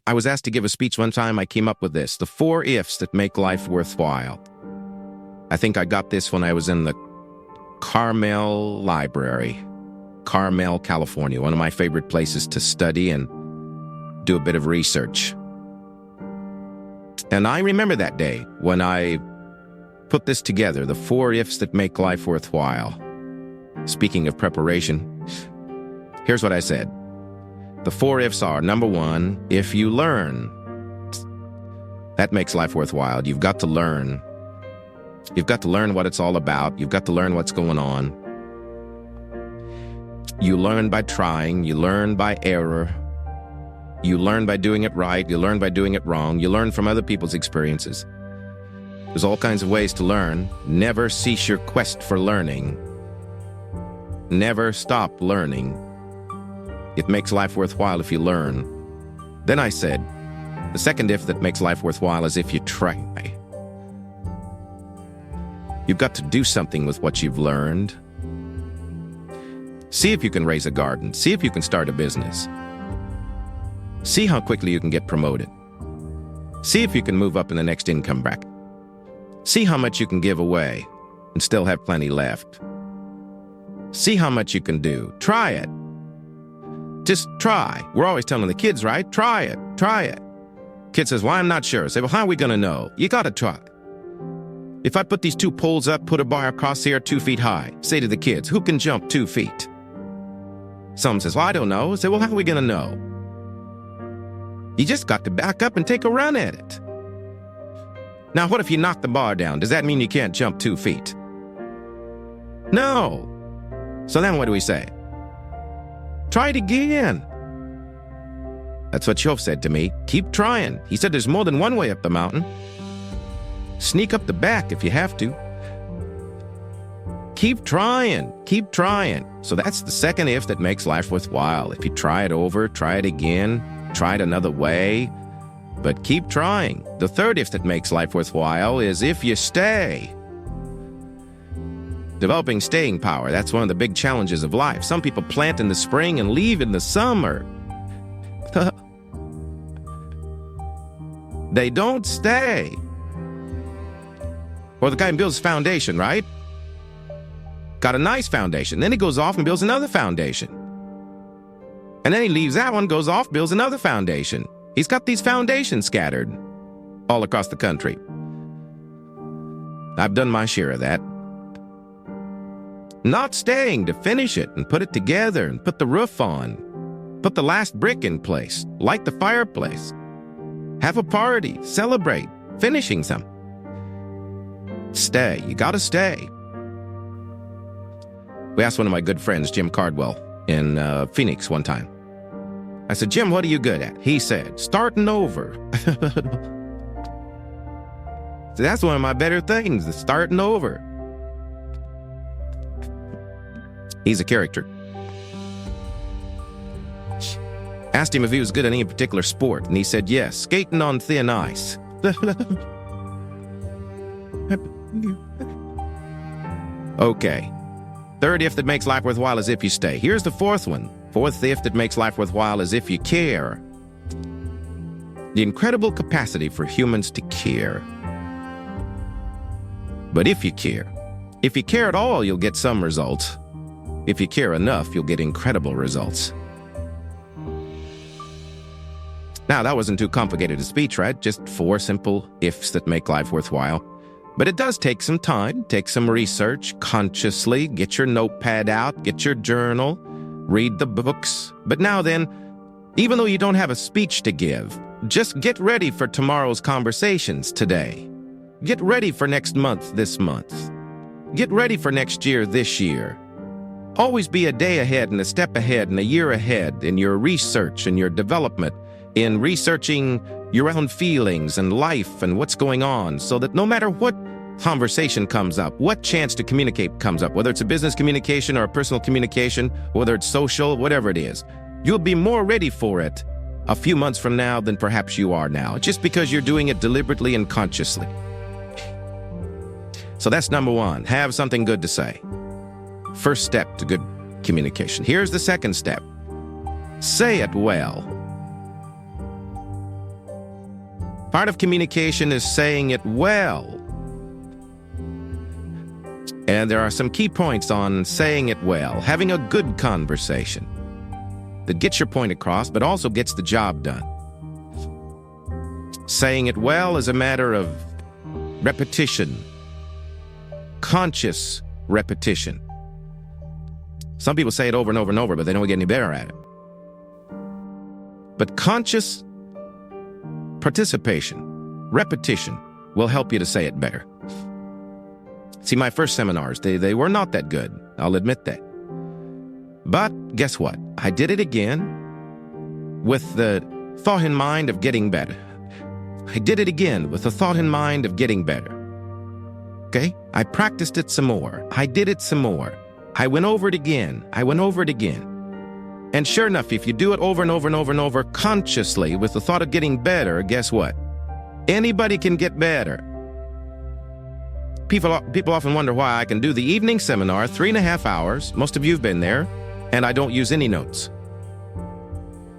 I was asked to give a speech one time. I came up with this, the 4 ifs that make life worthwhile. I think I got this when I was in the Carmel Library, Carmel, California, one of my favorite places to study and do a bit of research. And I remember that day when I put this together, the 4 ifs that make life worthwhile. Speaking of preparation, here's what I said. The 4 ifs are, number 1, if you learn. That makes life worthwhile. You've got to learn. You've got to learn what it's all about. You've got to learn what's going on. You learn by trying. You learn by error. You learn by doing it right. You learn by doing it wrong. You learn from other people's experiences. There's all kinds of ways to learn. Never cease your quest for learning. Never stop learning. It makes life worthwhile if you learn. Then I said, the second if that makes life worthwhile is if you try. You've got to do something with what you've learned. See if you can raise a garden. See if you can start a business. See how quickly you can get promoted. See if you can move up in the next income bracket. See how much you can give away and still have plenty left. See how much you can do. Try it. Just try. We're always telling the kids, right? Try it. Try it. Kid says, well, I'm not sure. Say, well, how are we going to know? You got to try. If I put these 2 poles up, put a bar across here 2 feet high, say to the kids, who can jump 2 feet? Someone says, well, I don't know. Say, well, how are we going to know? You just got to back up and take a run at it. Now, what if you knock the bar down? Does that mean you can't jump 2 feet? No. So then what do we say? Try it again. That's what Shof said to me. Keep trying. He said there's more than one way up the mountain. Sneak up the back if you have to. Keep trying. Keep trying. So that's the second if that makes life worthwhile. If you try it over, try it again, try it another way, but keep trying. The third if that makes life worthwhile is if you stay. Developing staying power, that's one of the big challenges of life. Some people plant in the spring and leave in the summer. They don't stay. Or the guy who builds a foundation, right? Got a nice foundation. Then he goes off and builds another foundation. And then he leaves that one, goes off, builds another foundation. He's got these foundations scattered all across the country. I've done my share of that. Not staying to finish it and put it together and put the roof on. Put the last brick in place. Light the fireplace. Have a party. Celebrate. Finishing some. Stay. You gotta stay. We asked one of my good friends, Jim Cardwell, in Phoenix one time. I said, Jim, what are you good at? He said, starting over. So that's one of my better things, the starting over. He's a character. Asked him if he was good at any particular sport, and he said, yes, skating on thin ice. Okay. Third if that makes life worthwhile is if you stay. Here's the fourth one. Fourth if that makes life worthwhile is if you care. The incredible capacity for humans to care. But if you care at all, you'll get some results. If you care enough, you'll get incredible results. Now, that wasn't too complicated a speech, right? Just 4 simple ifs that make life worthwhile. But it does take some time, take some research, consciously, get your notepad out, get your journal, read the books. But now then, even though you don't have a speech to give, just get ready for tomorrow's conversations today. Get ready for next month this month. Get ready for next year this year. Always be a day ahead and a step ahead and a year ahead in your research and your development, in researching your own feelings and life and what's going on, so that no matter what conversation comes up, what chance to communicate comes up, whether it's a business communication or a personal communication, whether it's social, whatever it is, you'll be more ready for it a few months from now than perhaps you are now, just because you're doing it deliberately and consciously. So that's number 1, have something good to say. First step to good communication. Here's the second step. Say it well. Part of communication is saying it well. And there are some key points on saying it well, having a good conversation that gets your point across, but also gets the job done. Saying it well is a matter of repetition, conscious repetition. Some people say it over and over and over, but they don't get any better at it. But conscious participation, repetition, will help you to say it better. See, my first seminars, they were not that good. I'll admit that. But guess what? I did it again with the thought in mind of getting better. I did it again with the thought in mind of getting better. Okay? I practiced it some more. I did it some more. I went over it again. And sure enough, if you do it over and over and over and over consciously with the thought of getting better, guess what? Anybody can get better. People often wonder why I can do the evening seminar, 3.5 hours, most of you have been there, and I don't use any notes.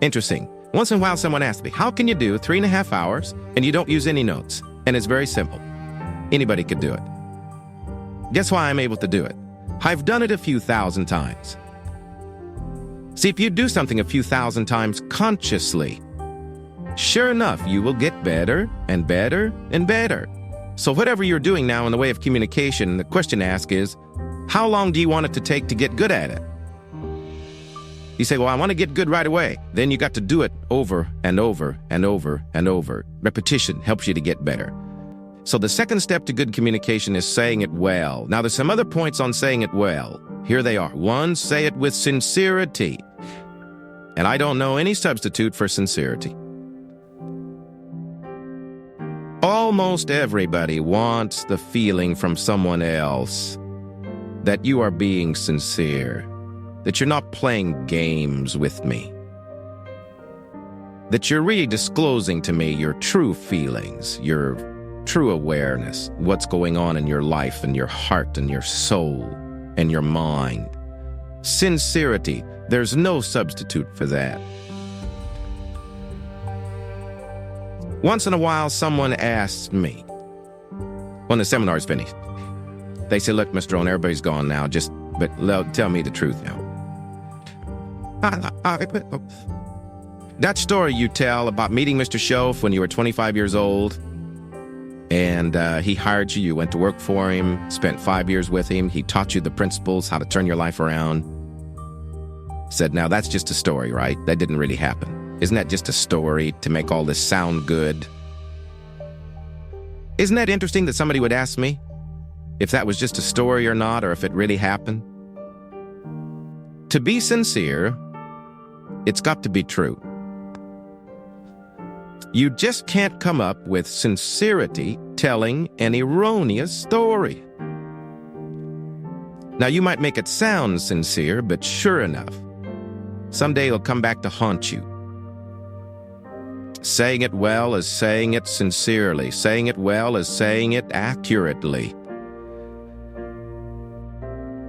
Interesting. Once in a while someone asks me, how can you do 3.5 hours and you don't use any notes? And it's very simple. Anybody could do it. Guess why I'm able to do it? I've done it a few thousand times. See, if you do something a few thousand times consciously, sure enough, you will get better and better and better. So whatever you're doing now in the way of communication, the question to ask is, how long do you want it to take to get good at it? You say, well, I want to get good right away. Then you got to do it over and over and over and over. Repetition helps you to get better. So the second step to good communication is saying it well. Now, there's some other points on saying it well. Here they are. 1, say it with sincerity. And I don't know any substitute for sincerity. Almost everybody wants the feeling from someone else that you are being sincere, that you're not playing games with me, that you're really disclosing to me your true feelings, your true awareness, what's going on in your life and your heart and your soul and your mind. Sincerity, there's no substitute for that. Once in a while, someone asks me, when the seminar's finished, they say, look, Mr. Rohn, everybody's gone now, but tell me the truth now. That story you tell about meeting Mr. Schoaf when you were 25 years old, and he hired you, you went to work for him, spent 5 years with him, he taught you the principles, how to turn your life around. Said, now that's just a story, right? That didn't really happen. Isn't that just a story to make all this sound good? Isn't that interesting that somebody would ask me if that was just a story or not, or if it really happened? To be sincere, it's got to be true. You just can't come up with sincerity telling an erroneous story. Now, you might make it sound sincere, but sure enough, someday it'll come back to haunt you. Saying it well is saying it sincerely. Saying it well is saying it accurately.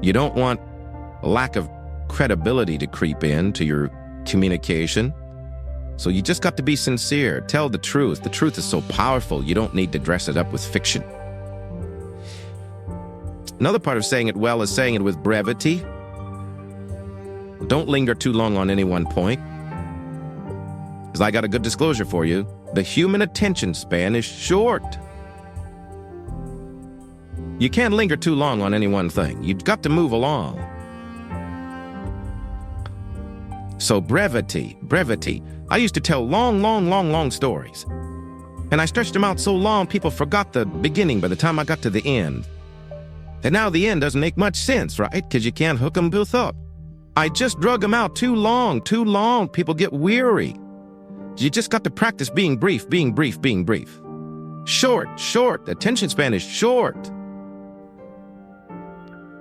You don't want a lack of credibility to creep into your communication. So you just got to be sincere. Tell the truth. The truth is so powerful, you don't need to dress it up with fiction. Another part of saying it well is saying it with brevity. Don't linger too long on any one point. Because I got a good disclosure for you. The human attention span is short. You can't linger too long on any one thing. You've got to move along. So brevity. I used to tell long stories. And I stretched them out so long, people forgot the beginning by the time I got to the end. And now the end doesn't make much sense, right? Because you can't hook them to a thought. I just drug them out too long. People get weary. You just got to practice being brief. Short. Attention span is short.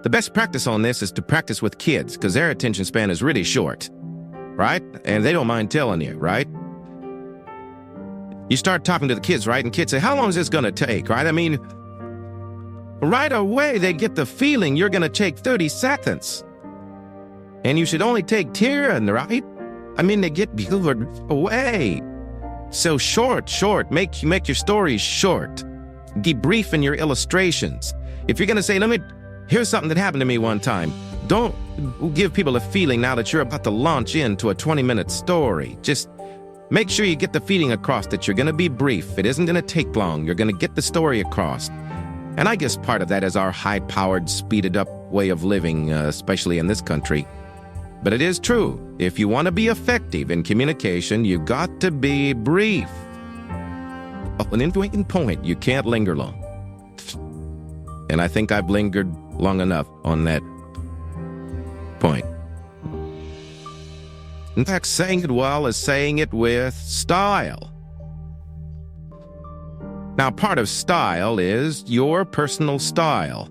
The best practice on this is to practice with kids, because their attention span is really short, right? And they don't mind telling you, right? You start talking to the kids, right? And kids say, how long is this going to take, right? I mean, right away, they get the feeling you're going to take 30 seconds. And you should only take 10, right? I mean, they get lured away. So short. Make your stories short. Be brief in your illustrations. If you're going to say, here's something that happened to me one time, don't give people a feeling now that you're about to launch into a 20-minute story. Just make sure you get the feeling across that you're going to be brief. It isn't going to take long. You're going to get the story across. And I guess part of that is our high-powered, speeded-up way of living, especially in this country. But it is true. If you want to be effective in communication, you got to be brief. An important point, you can't linger long. And I think I've lingered long enough on that point. In fact, saying it well is saying it with style. Now, part of style is your personal style.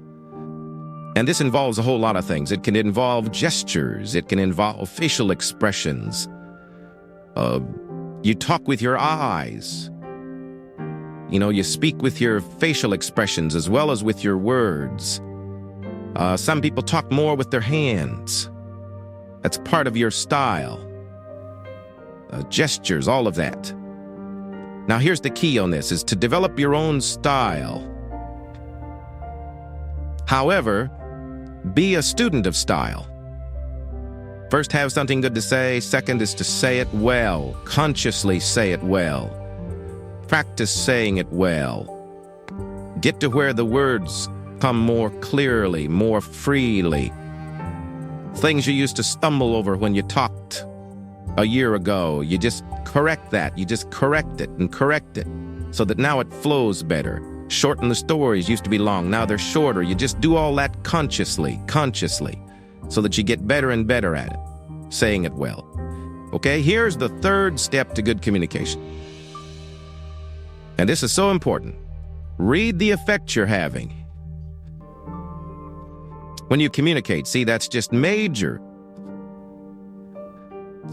And this involves a whole lot of things. It can involve gestures. It can involve facial expressions. You talk with your eyes. You speak with your facial expressions as well as with your words. Some people talk more with their hands. That's part of your style. Gestures, all of that. Now, here's the key on this, is to develop your own style. However, be a student of style. First, have something good to say. Second is to say it well. Consciously say it well. Practice saying it well. Get to where the words come more clearly, more freely. Things you used to stumble over when you talked a year ago, you just correct that. You just correct it so that now it flows better. Shorten the stories. Used to be long. Now they're shorter. You just do all that consciously, so that you get better and better at it, saying it well. Okay, here's the third step to good communication. And this is so important. Read the effect you're having. When you communicate, see, that's just major.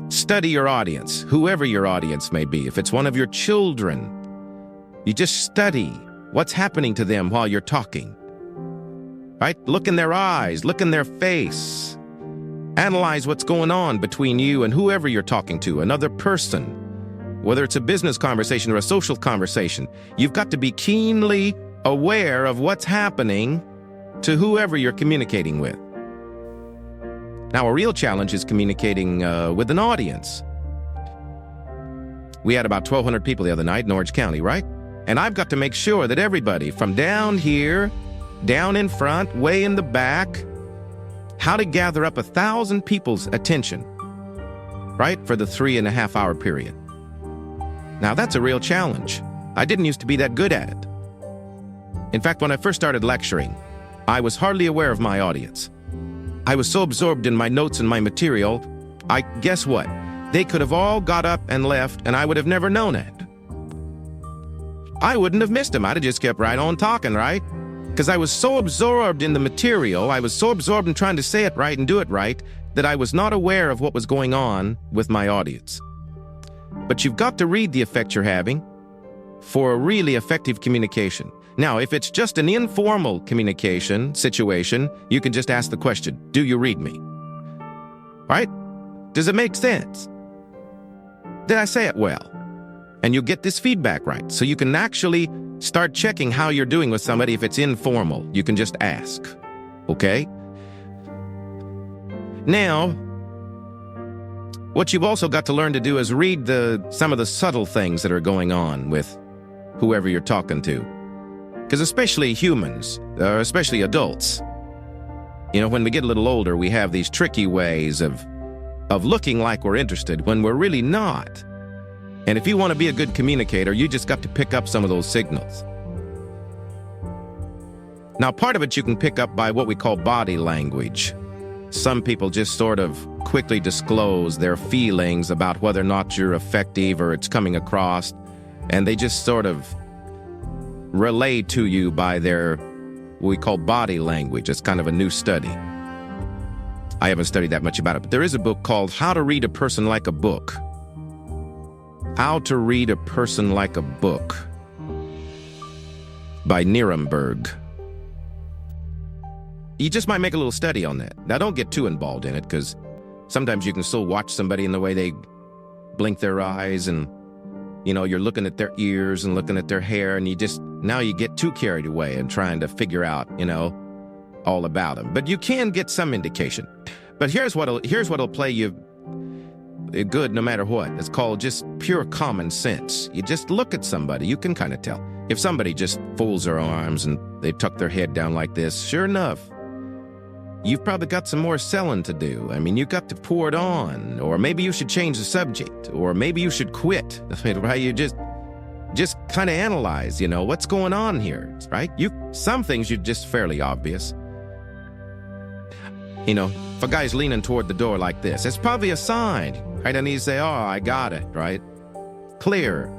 Study your audience, whoever your audience may be. If it's one of your children, you just study what's happening to them while you're talking. Right? Look in their eyes, look in their face. Analyze what's going on between you and whoever you're talking to, another person. Whether it's a business conversation or a social conversation, you've got to be keenly aware of what's happening to whoever you're communicating with. Now, a real challenge is communicating with an audience. We had about 1,200 people the other night in Orange County, right? And I've got to make sure that everybody from down here, down in front, way in the back, how to gather up 1,000 people's attention, right, for the 3.5-hour period. Now, that's a real challenge. I didn't used to be that good at it. In fact, when I first started lecturing, I was hardly aware of my audience. I was so absorbed in my notes and my material, guess what? They could have all got up and left, and I would have never known it. I wouldn't have missed them. I'd have just kept right on talking, right? Because I was so absorbed in the material, I was so absorbed in trying to say it right and do it right, that I was not aware of what was going on with my audience. But you've got to read the effect you're having for a really effective communication. Now, if it's just an informal communication situation, you can just ask the question, do you read me? Right? Does it make sense? Did I say it well? And you'll get this feedback right. So you can actually start checking how you're doing with somebody. If it's informal, you can just ask. Okay? Now, what you've also got to learn to do is read some of the subtle things that are going on with whoever you're talking to. Because especially humans, especially adults, when we get a little older, we have these tricky ways of looking like we're interested when we're really not. And if you want to be a good communicator, you just got to pick up some of those signals. Now, part of it you can pick up by what we call body language. Some people just sort of quickly disclose their feelings about whether or not you're effective or it's coming across, and they just sort of relay to you by their, what we call body language. It's kind of a new study. I haven't studied that much about it, but there is a book called How to Read a Person Like a Book. How to Read a Person Like a Book by Nuremberg. You just might make a little study on that. Now, don't get too involved in it, because sometimes you can still watch somebody in the way they blink their eyes and You're looking at their ears and looking at their hair, and now you get too carried away and trying to figure out, all about them. But you can get some indication. But here's what'll play you good no matter what. It's called just pure common sense. You just look at somebody, you can kind of tell. If somebody just folds their arms and they tuck their head down like this, sure enough, you've probably got some more selling to do. You've got to pour it on, or maybe you should change the subject, or maybe you should quit. Right? You just kind of analyze, what's going on here, right? Some things are just fairly obvious. If a guy's leaning toward the door like this, it's probably a sign, right? And he'd say, oh, I got it, right? Clear.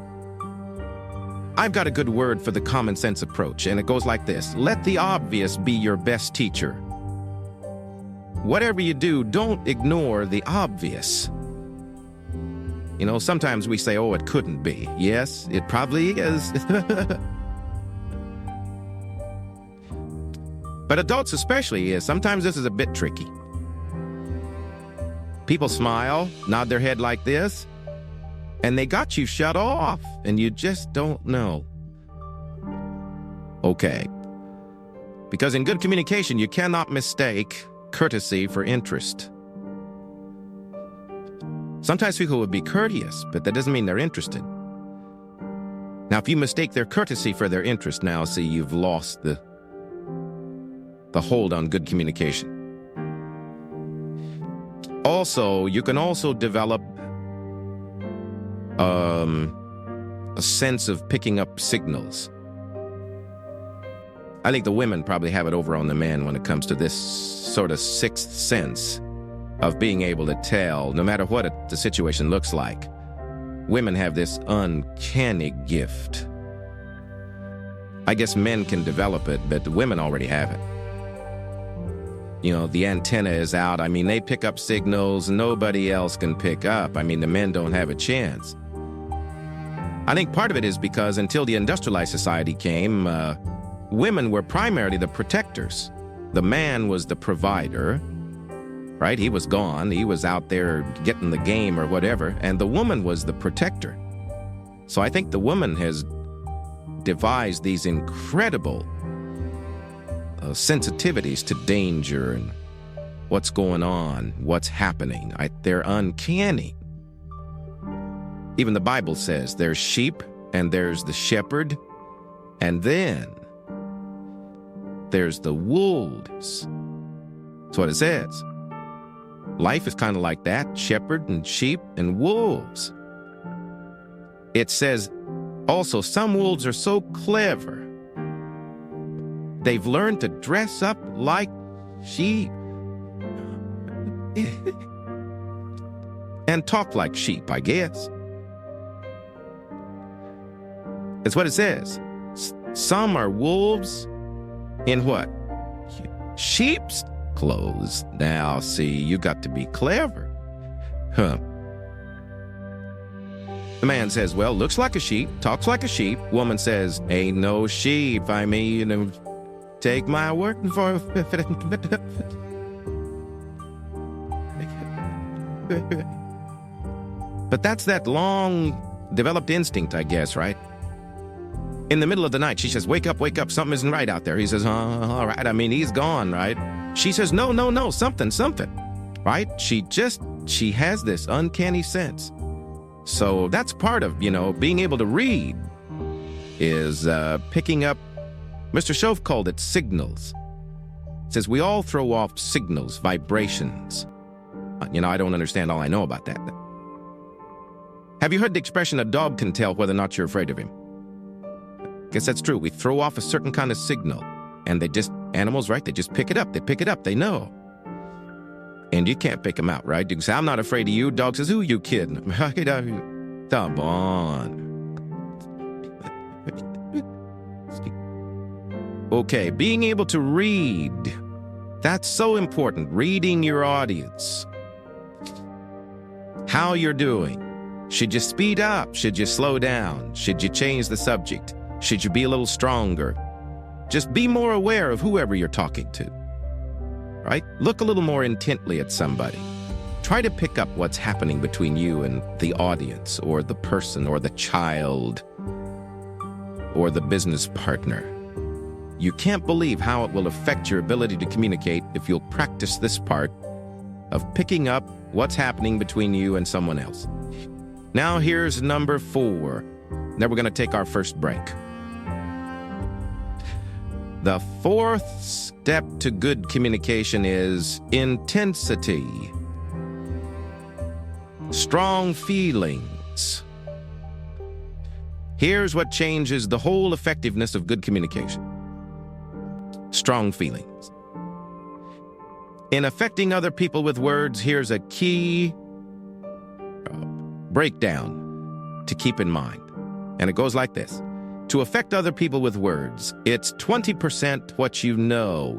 I've got a good word for the common sense approach, and it goes like this. Let the obvious be your best teacher. Whatever you do, don't ignore the obvious. Sometimes we say, oh, it couldn't be. Yes, it probably is. But adults especially, sometimes this is a bit tricky. People smile, nod their head like this, and they got you shut off, and you just don't know. Okay. Because in good communication, you cannot mistake courtesy for interest. Sometimes people would be courteous, but that doesn't mean they're interested. Now, if you mistake their courtesy for their interest, now, see, you've lost the hold on good communication. Also, you can also develop a sense of picking up signals. I think the women probably have it over on the men when it comes to this sort of sixth sense of being able to tell, no matter what the situation looks like. Women have this uncanny gift. I guess men can develop it, but the women already have it. The antenna is out. They pick up signals nobody else can pick up. The men don't have a chance. I think part of it is because until the industrialized society came, women were primarily the protectors. The man was the provider, right? He was gone. He was out there getting the game or whatever, and the woman was the protector. So I think the woman has devised these incredible sensitivities to danger and what's going on, what's happening. They're uncanny. Even the Bible says there's sheep and there's the shepherd, and then there's the wolves. That's what it says. Life is kind of like that, shepherd and sheep and wolves. It says also some wolves are so clever. They've learned to dress up like sheep and talk like sheep, I guess. That's what it says. Some are wolves in what? Sheep's clothes. Now, see, you got to be clever. The man says, well, looks like a sheep, talks like a sheep. Woman says, ain't no sheep. Take my word for it. But that's that long developed instinct, I guess, right? In the middle of the night, she says, wake up, something isn't right out there. He says, all right, he's gone, right? She says, no, something, right? She has this uncanny sense. So that's part of, being able to read is picking up. Mr. Shove called it signals. It says we all throw off signals, vibrations. I don't understand all I know about that. Have you heard the expression, a dog can tell whether or not you're afraid of him? Guess that's true. We throw off a certain kind of signal, and animals, right? They just pick it up. They know. And you can't pick them out, right? You can say, I'm not afraid of you. Dog says, who you kidding? Come on. Okay, being able to read. That's so important. Reading your audience. How you're doing. Should you speed up? Should you slow down? Should you change the subject? Should you be a little stronger? Just be more aware of whoever you're talking to. Right? Look a little more intently at somebody. Try to pick up what's happening between you and the audience, or the person, or the child, or the business partner. You can't believe how it will affect your ability to communicate if you'll practice this part of picking up what's happening between you and someone else. Now here's number 4. Then we're going to take our first break. The 4th step to good communication is intensity. Strong feelings. Here's what changes the whole effectiveness of good communication. Strong feelings. In affecting other people with words, here's a key breakdown to keep in mind. And it goes like this. To affect other people with words, it's 20% what you know,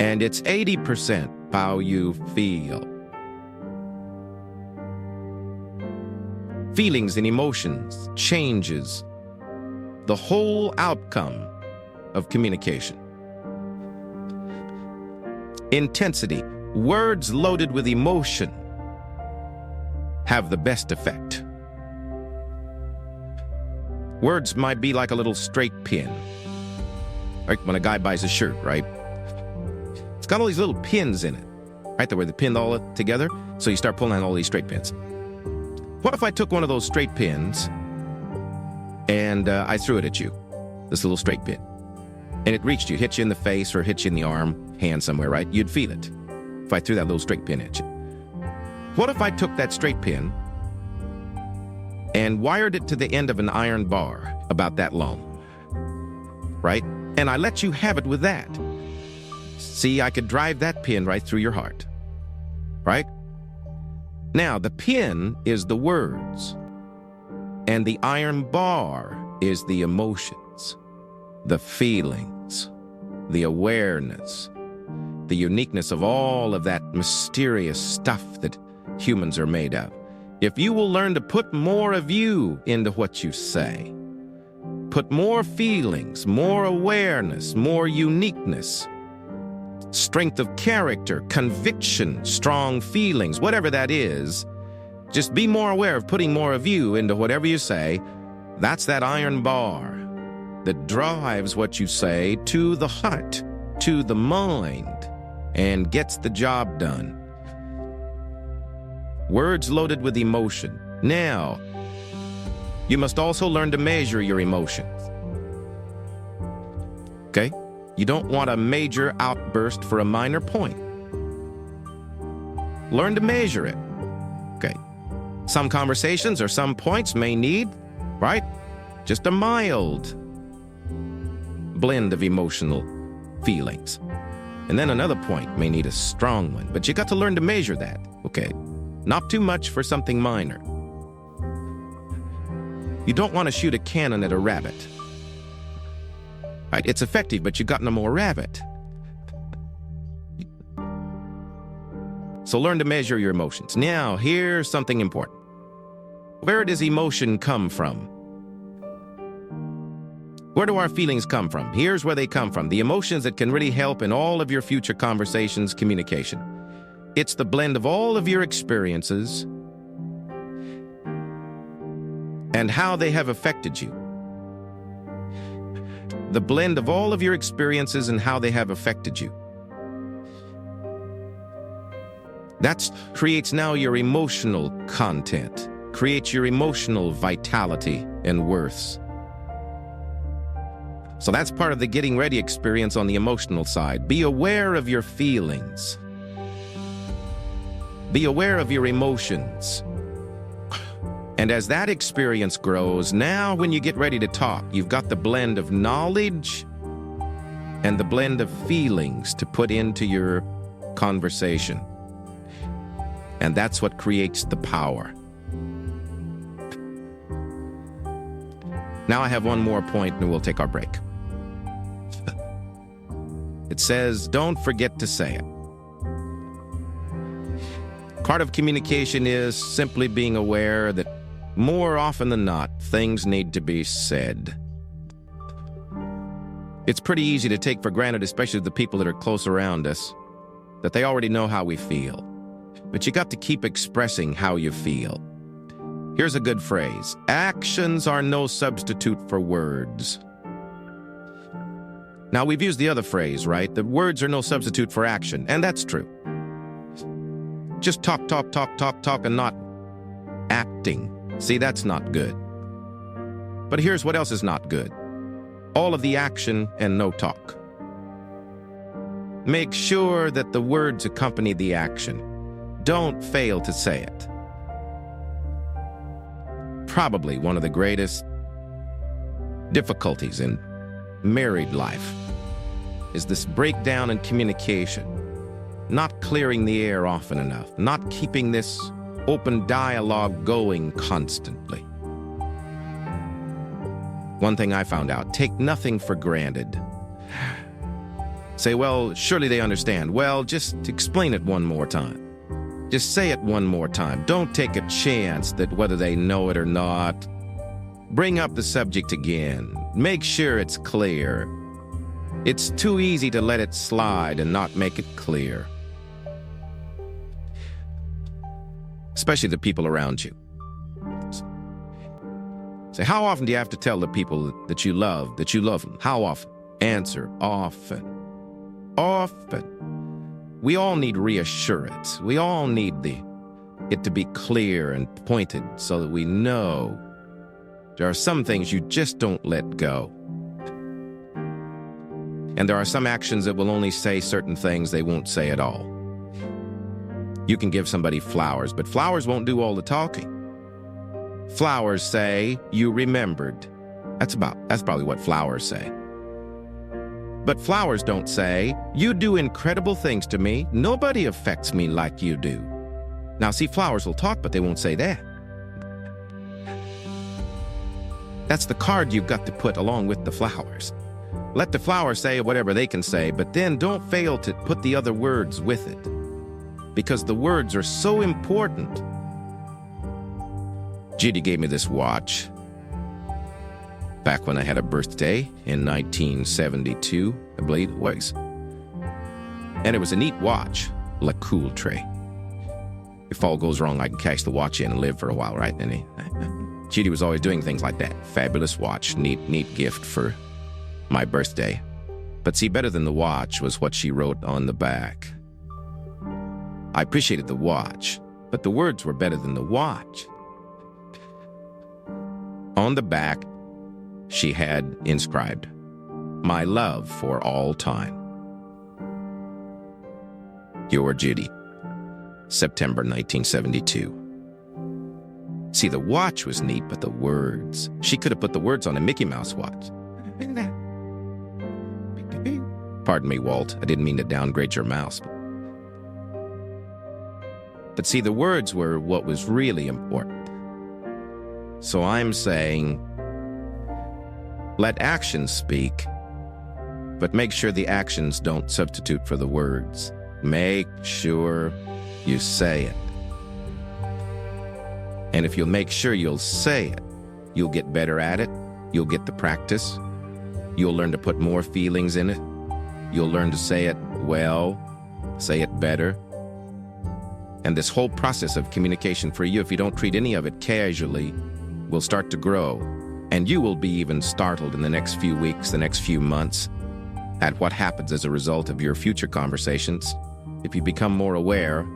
and it's 80% how you feel. Feelings and emotions changes the whole outcome of communication. Intensity. Words loaded with emotion have the best effect. Words might be like a little straight pin. Like when a guy buys a shirt, right? It's got all these little pins in it, right? Where they pin all together, so you start pulling out all these straight pins. What if I took one of those straight pins and I threw it at you, this little straight pin, and it reached you, hit you in the face or hit you in the arm, hand somewhere, right? You'd feel it if I threw that little straight pin at you. What if I took that straight pin and wired it to the end of an iron bar about that long, right? And I let you have it with that. See, I could drive that pin right through your heart, right? Now, the pin is the words, and the iron bar is the emotions, the feelings, the awareness, the uniqueness of all of that mysterious stuff that humans are made of. If you will learn to put more of you into what you say, put more feelings, more awareness, more uniqueness, strength of character, conviction, strong feelings, whatever that is, just be more aware of putting more of you into whatever you say. That's that iron bar that drives what you say to the heart, to the mind, and gets the job done. Words loaded with emotion. Now, you must also learn to measure your emotions. Okay? You don't want a major outburst for a minor point. Learn to measure it. Okay? Some conversations or some points may need, right, just a mild blend of emotional feelings. And then another point may need a strong one. But you got to learn to measure that. Okay? Not too much for something minor. You don't want to shoot a cannon at a rabbit. Right? It's effective, but you got no more rabbit. So learn to measure your emotions. Now, here's something important. Where does emotion come from? Where do our feelings come from? Here's where they come from. The emotions that can really help in all of your future conversations, communication. It's the blend of all of your experiences and how they have affected you. The blend of all of your experiences and how they have affected you. That creates now your emotional content, creates your emotional vitality and worths. So that's part of the getting ready experience on the emotional side. Be aware of your feelings. Be aware of your emotions. And as that experience grows, now when you get ready to talk, you've got the blend of knowledge and the blend of feelings to put into your conversation. And that's what creates the power. Now I have one more point and we'll take our break. It says, don't forget to say it. Part of communication is simply being aware that more often than not, things need to be said. It's pretty easy to take for granted, especially the people that are close around us, that they already know how we feel. but you got to keep expressing how you feel. Here's a good phrase. Actions are no substitute for words. Now, we've used the other phrase, right? That words are no substitute for action, and that's true. Just talk, and not acting. See, that's not good. But here's what else is not good. All of the action and no talk. Make sure that the words accompany the action. Don't fail to say it. Probably one of the greatest difficulties in married life is this breakdown in communication, not clearing the air often enough, not keeping this open dialogue going constantly. One thing I found out, take nothing for granted. Say, well, surely they understand. Well, just explain it one more time. Just say it one more time. Don't take a chance that whether they know it or not. Bring up the subject again. Make sure it's clear. It's too easy to let it slide and not make it clear. Especially the people around you. Say, how often do you have to tell the people that you love them? How often? Answer, often. Often. We all need reassurance. We all need it to be clear and pointed so that we know there are some things you just don't let go. And there are some actions that will only say certain things they won't say at all. You can give somebody flowers, but flowers won't do all the talking. Flowers say, you remembered. That's probably what flowers say. But flowers don't say, you do incredible things to me. Nobody affects me like you do. Now, see, flowers will talk, but they won't say that. That's the card you've got to put along with the flowers. Let the flowers say whatever they can say, but then don't fail to put the other words with it, because the words are so important. Judy gave me this watch back when I had a birthday in 1972, I believe it was. And it was a neat watch, La Cool Tray. If all goes wrong, I can cash the watch in and live for a while, right? And Judy was always doing things like that. Fabulous watch, neat gift for my birthday. But see, better than the watch was what she wrote on the back. I appreciated the watch, but the words were better than the watch. On the back, she had inscribed, "My love for all time. Your Judy, September 1972. See, the watch was neat, but the words. She could have put the words on a Mickey Mouse watch. Pardon me, Walt. I didn't mean to downgrade your mouse. But see, the words were what was really important. So I'm saying, let actions speak, but make sure the actions don't substitute for the words. Make sure you say it. And if you'll make sure you'll say it, you'll get better at it. You'll get the practice. You'll learn to put more feelings in it. You'll learn to say it well, say it better. And this whole process of communication for you, if you don't treat any of it casually, will start to grow. And you will be even startled in the next few weeks, the next few months, at what happens as a result of your future conversations if you become more aware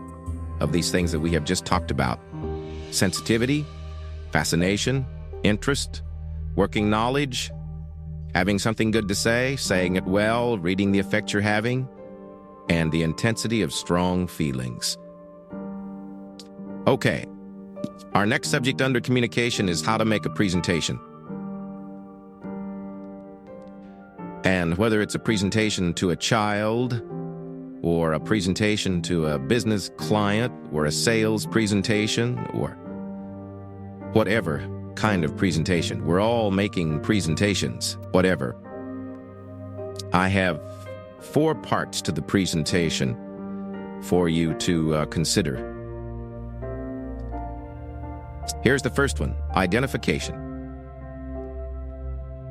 of these things that we have just talked about. Sensitivity, fascination, interest, working knowledge, having something good to say, saying it well, reading the effect you're having, and the intensity of strong feelings. Okay, our next subject under communication is how to make a presentation. And whether it's a presentation to a child, or a presentation to a business client, or a sales presentation, or whatever kind of presentation. We're all making presentations, whatever. I have 4 parts to the presentation for you to consider. Here's the first one, identification.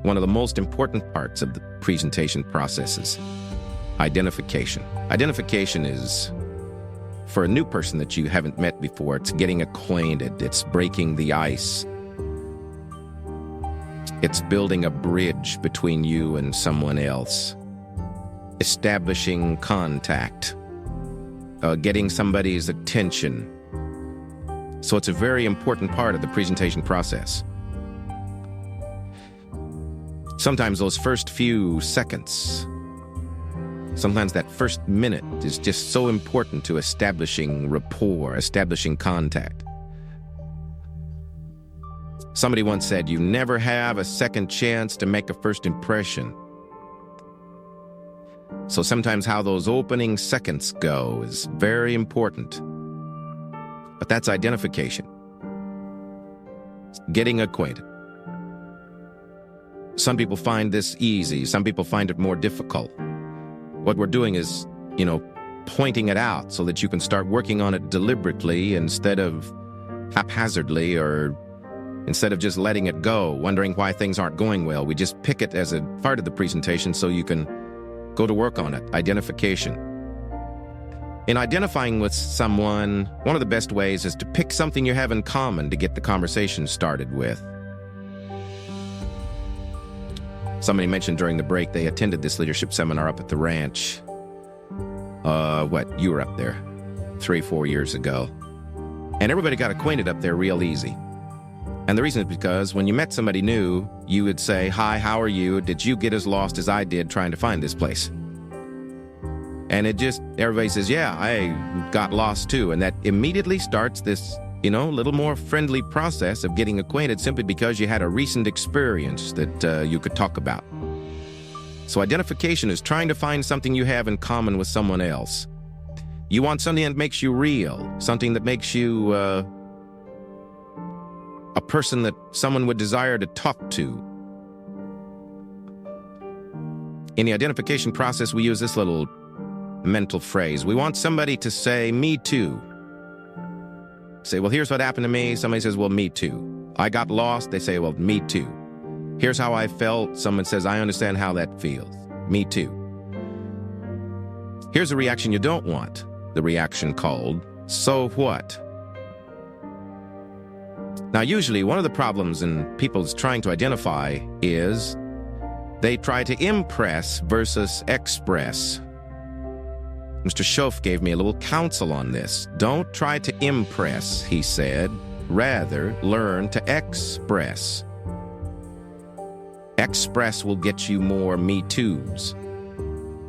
One of the most important parts of the presentation process is identification. Identification is for a new person that you haven't met before, it's getting acquainted, it's breaking the ice. It's building a bridge between you and someone else, establishing contact, getting somebody's attention. So it's a very important part of the presentation process. Sometimes those first few seconds, sometimes that first minute is just so important to establishing rapport, establishing contact. Somebody once said, you never have a second chance to make a first impression. So sometimes how those opening seconds go is very important. But that's identification. Getting acquainted. Some people find this easy. Some people find it more difficult. What we're doing is, pointing it out so that you can start working on it deliberately instead of haphazardly, or instead of just letting it go, wondering why things aren't going well. We just pick it as a part of the presentation so you can go to work on it. Identification. In identifying with someone, one of the best ways is to pick something you have in common to get the conversation started with. Somebody mentioned during the break they attended this leadership seminar up at the ranch. You were up there 3-4 years ago. And everybody got acquainted up there real easy. And the reason is because when you met somebody new, you would say, hi, how are you? Did you get as lost as I did trying to find this place? And everybody says, yeah, I got lost too. And that immediately starts this, little more friendly process of getting acquainted simply because you had a recent experience that you could talk about. So identification is trying to find something you have in common with someone else. You want something that makes you real, something that makes you a person that someone would desire to talk to. In the identification process, we use this little mental phrase. We want somebody to say, me too. Say, well, here's what happened to me. Somebody says, well, me too. I got lost. They say, well, me too. Here's how I felt. Someone says, I understand how that feels. Me too. Here's a reaction you don't want. The reaction called, so what? Now, usually one of the problems in people's trying to identify is they try to impress versus express. Mr. Schoaf gave me a little counsel on this. Don't try to impress, he said. Rather, learn to express. Express will get you more me toos.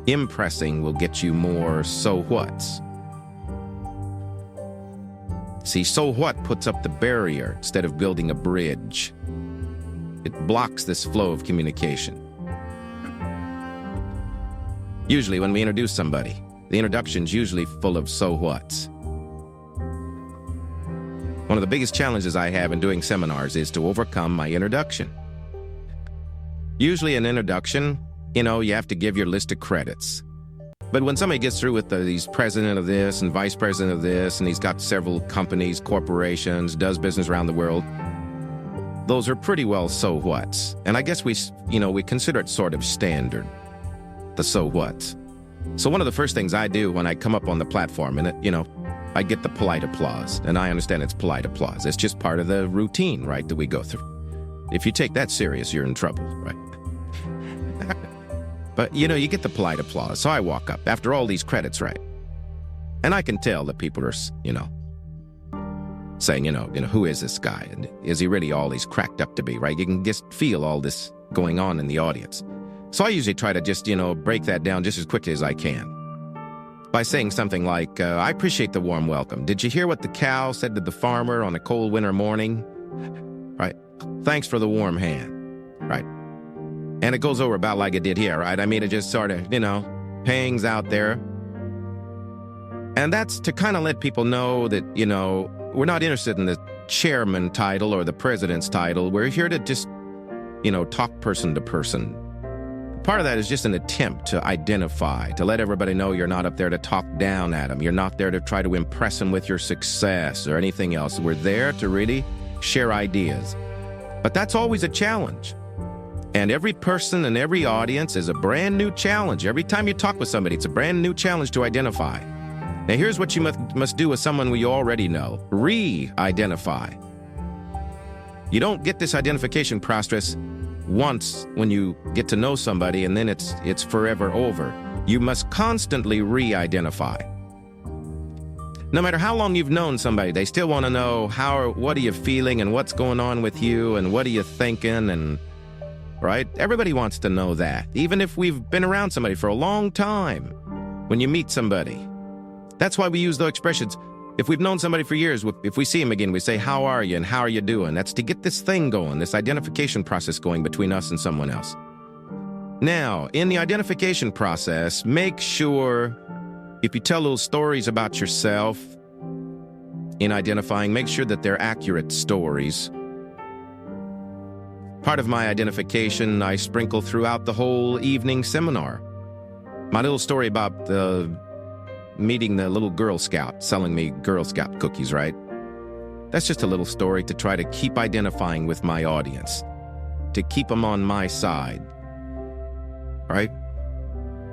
Impressing will get you more so whats. See, so what puts up the barrier instead of building a bridge. It blocks this flow of communication. Usually when we introduce somebody, the introduction's usually full of so whats. One of the biggest challenges I have in doing seminars is to overcome my introduction. Usually an introduction, you have to give your list of credits. But when somebody gets through with he's president of this and vice president of this, and he's got several companies, corporations, does business around the world, those are pretty well so whats. And I guess we consider it sort of standard, the so whats. So one of the first things I do when I come up on the platform, and I get the polite applause, and I understand it's polite applause. It's just part of the routine, right, that we go through. If you take that serious, you're in trouble, right? But, you get the polite applause. So I walk up after all these credits, right? And I can tell that people are, saying, who is this guy? And is he really all he's cracked up to be, right? You can just feel all this going on in the audience. So I usually try to just, break that down just as quickly as I can by saying something like, I appreciate the warm welcome. Did you hear what the cow said to the farmer on a cold winter morning? Right? Thanks for the warm hand, right? And it goes over about like it did here, right? I mean, it just sort of, hangs out there. And that's to kind of let people know that, we're not interested in the chairman title or the president's title. We're here to just, talk person to person. Part of that is just an attempt to identify, to let everybody know you're not up there to talk down at them. You're not there to try to impress them with your success or anything else. We're there to really share ideas. But that's always a challenge. And every person and every audience is a brand new challenge. Every time you talk with somebody, it's a brand new challenge to identify. Now, here's what you must do with someone we already know. Re-identify. You don't get this identification process once when you get to know somebody and then it's forever over. You must constantly re-identify. No matter how long you've known somebody, they still want to know what are you feeling and what's going on with you and what are you thinking, and right? Everybody wants to know that, even if we've been around somebody for a long time. When you meet somebody, that's why we use the expressions. If we've known somebody for years, if we see him again, we say, how are you and how are you doing? That's to get this thing going, this identification process going between us and someone else. Now, in the identification process, make sure if you tell little stories about yourself in identifying, make sure that they're accurate stories. Part of my identification, I sprinkle throughout the whole evening seminar. My little story about meeting the little Girl Scout selling me Girl Scout cookies, right? That's just a little story to try to keep identifying with my audience, to keep them on my side, right?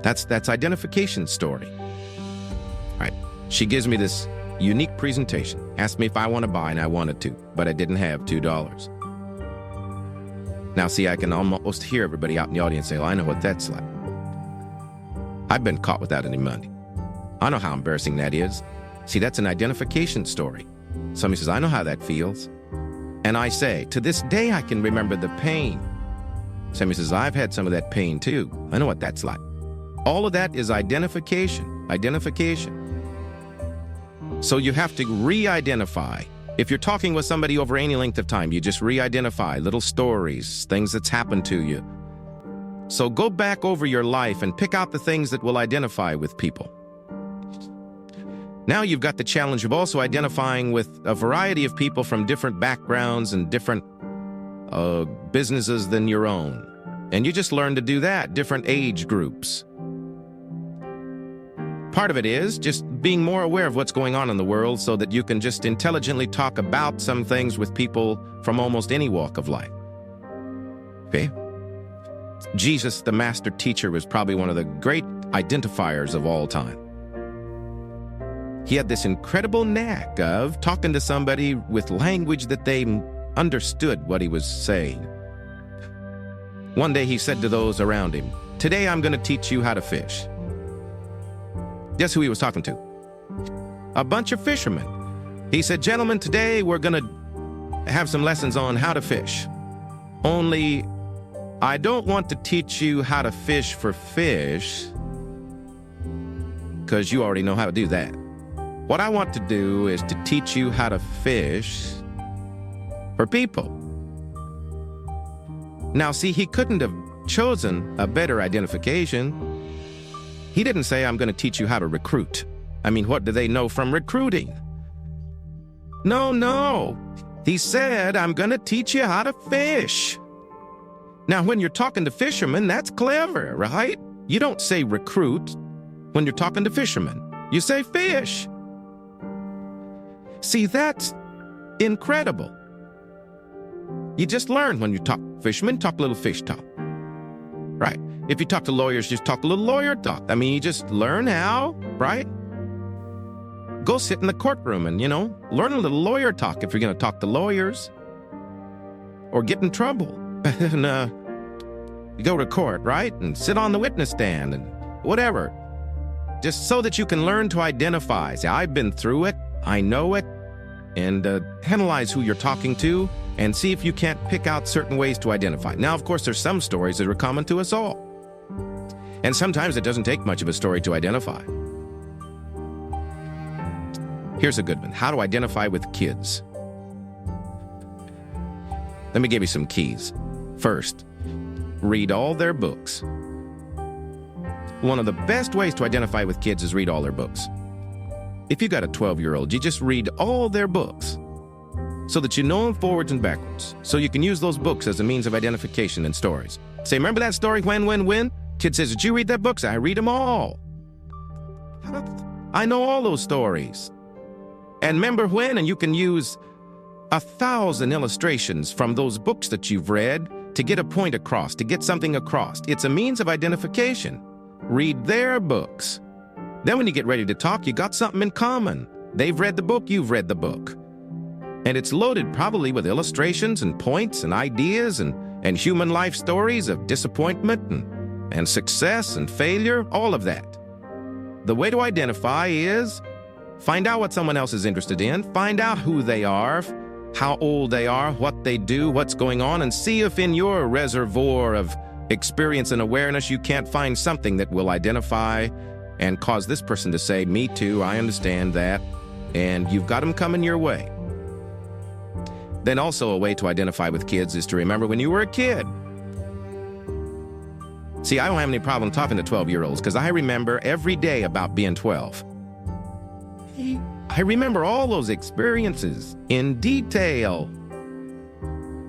That's identification story. All right. She gives me this unique presentation, asked me if I want to buy, and I wanted to, but I didn't have $2. Now, see, I can almost hear everybody out in the audience say, well, I know what that's like. I've been caught without any money. I know how embarrassing that is. See, that's an identification story. Somebody says, I know how that feels. And I say, to this day, I can remember the pain. Somebody says, I've had some of that pain too. I know what that's like. All of that is identification. So you have to re-identify. If you're talking with somebody over any length of time, you just re-identify little stories, things that's happened to you. So go back over your life and pick out the things that will identify with people. Now you've got the challenge of also identifying with a variety of people from different backgrounds and different businesses than your own. And you just learn to do that, different age groups. Part of it is just being more aware of what's going on in the world so that you can just intelligently talk about some things with people from almost any walk of life. Okay? Jesus, the master teacher, was probably one of the great identifiers of all time. He had this incredible knack of talking to somebody with language that they understood what he was saying. One day he said to those around him, today I'm going to teach you how to fish. Guess who he was talking to? A bunch of fishermen. He said, gentlemen, today we're going to have some lessons on how to fish. Only I don't want to teach you how to fish for fish, because you already know how to do that. What I want to do is to teach you how to fish for people. Now, see, he couldn't have chosen a better identification. He didn't say, I'm going to teach you how to recruit. I mean, what do they know from recruiting? No. He said, I'm going to teach you how to fish. Now, when you're talking to fishermen, that's clever, right? You don't say recruit when you're talking to fishermen. You say fish. See, that's incredible. You just learn when you talk fishermen, talk a little fish talk, right? If you talk to lawyers, just talk a little lawyer talk. I mean, you just learn how, right? Go sit in the courtroom and, learn a little lawyer talk if you're going to talk to lawyers or get in trouble. And you go to court, right? And sit on the witness stand and whatever. Just so that you can learn to identify. See, I've been through it. I know it. And analyze who you're talking to and see if you can't pick out certain ways to identify. Now, of course, there's some stories that are common to us all. And sometimes it doesn't take much of a story to identify. Here's a good one. How to identify with kids. Let me give you some keys. First, read all their books. One of the best ways to identify with kids is read all their books. If you got a 12-year-old, you just read all their books so that you know them forwards and backwards, so you can use those books as a means of identification in stories. Say, remember that story, when? Kid says, did you read that book? Say, I read them all. I know all those stories. And remember when? And you can use 1,000 illustrations from those books that you've read to get a point across, to get something across. It's a means of identification. Read their books. Then when you get ready to talk, you got something in common. They've read the book, you've read the book. And it's loaded probably with illustrations and points and ideas and human life stories of disappointment and success and failure, all of that. The way to identify is find out what someone else is interested in, find out who they are, how old they are, what they do, what's going on, and see if in your reservoir of experience and awareness you can't find something that will identify and cause this person to say, me too, I understand that, and you've got them coming your way. Then also a way to identify with kids is to remember when you were a kid. See, I don't have any problem talking to 12-year-olds because I remember every day about being 12. I remember all those experiences in detail.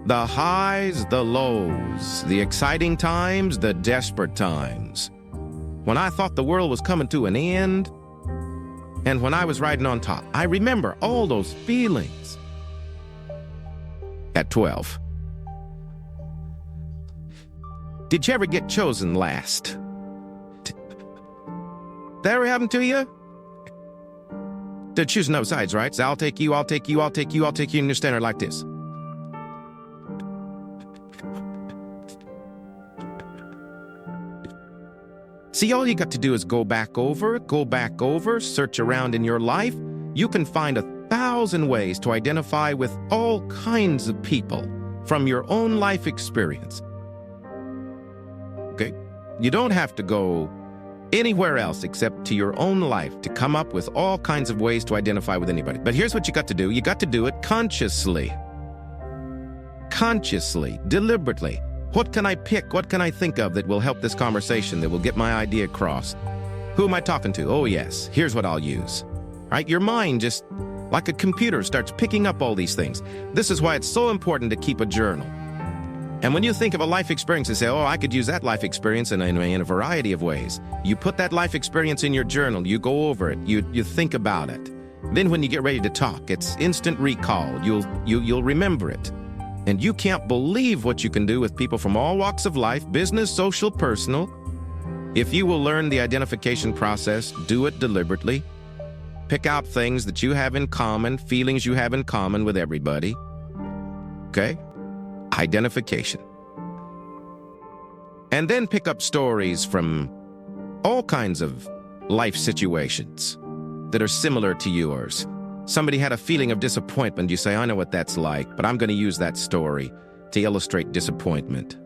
The highs, the lows, the exciting times, the desperate times. When I thought the world was coming to an end, and when I was riding on top. I remember all those feelings at 12. Did you ever get chosen last? That ever happened to you? They're choosing no sides, right? So I'll take you, I'll take you, I'll take you, I'll take you, and you're standing there like this. See, all you got to do is go back over, search around in your life. You can find 1,000 ways to identify with all kinds of people from your own life experience. Okay? You don't have to go anywhere else except to your own life to come up with all kinds of ways to identify with anybody. But here's what you got to do. You got to do it consciously. Consciously, deliberately. What can I pick? What can I think of that will help this conversation, that will get my idea across? Who am I talking to? Oh, yes. Here's what I'll use. Right? Your mind just, like a computer, starts picking up all these things. This is why it's so important to keep a journal. And when you think of a life experience and say, oh, I could use that life experience in a variety of ways. You put that life experience in your journal. You go over it. You think about it. Then when you get ready to talk, it's instant recall. You'll remember it. And you can't believe what you can do with people from all walks of life, business, social, personal. If you will learn the identification process, do it deliberately. Pick out things that you have in common, feelings you have in common with everybody. Okay? Identification. And then pick up stories from all kinds of life situations that are similar to yours. Somebody had a feeling of disappointment. You say, I know what that's like, but I'm going to use that story to illustrate disappointment.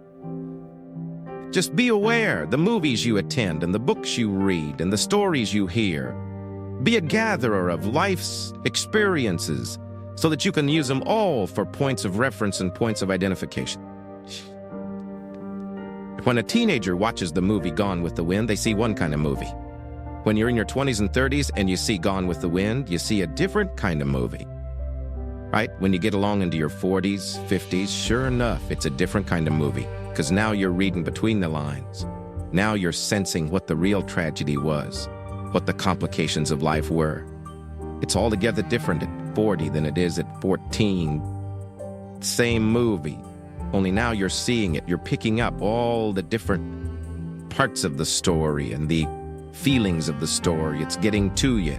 Just be aware, the movies you attend and the books you read and the stories you hear. Be a gatherer of life's experiences so that you can use them all for points of reference and points of identification. When a teenager watches the movie Gone with the Wind, they see one kind of movie. When you're in your 20s and 30s and you see Gone with the Wind, you see a different kind of movie. Right? When you get along into your 40s, 50s, sure enough, it's a different kind of movie. Because now you're reading between the lines. Now you're sensing what the real tragedy was, what the complications of life were. It's altogether different at 40 than it is at 14. Same movie, only now you're seeing it. You're picking up all the different parts of the story and the feelings of the story. It's getting to you.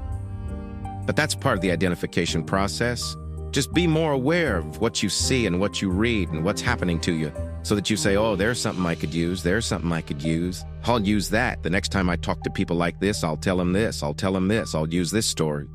But that's part of the identification process. Just be more aware of what you see and what you read and what's happening to you so that you say, oh, there's something I could use. There's something I could use. I'll use that. The next time I talk to people like this, I'll tell them this. I'll tell them this. I'll use this story.